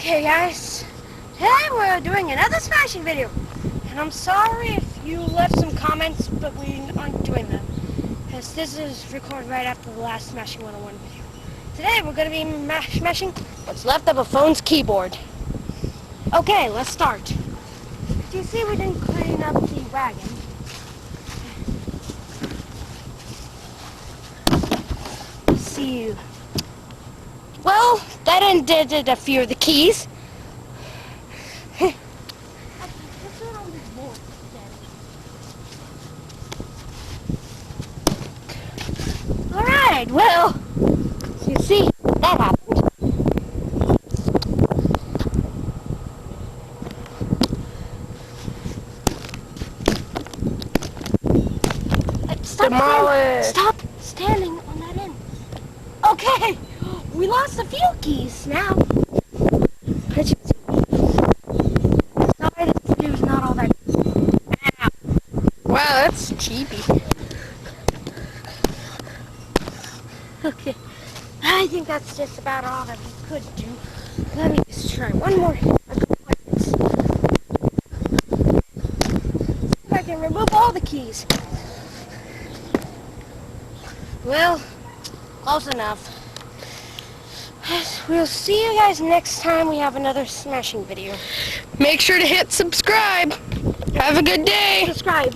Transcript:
Okay guys, today we're doing another smashing video, and I'm sorry if you left some comments, but we aren't doing them, because this is recorded right after the last Smashing 101 video. Today we're going to be smashing what's left of a phone's keyboard. Okay, let's start. Do you see we didn't clean up the wagon? See, well, that undid a few of the keys. Alright, well, you see, that happened. Stop standing on that end. Okay, we lost a few keys now. Sorry, this video's not all that. Wow, that's cheapy. Okay, I think that's just about all that we could do. Let me just try one more. See if I can remove all the keys. Well, close enough. We'll see you guys next time we have another smashing video. Make sure to hit subscribe. Have a good day. Subscribe.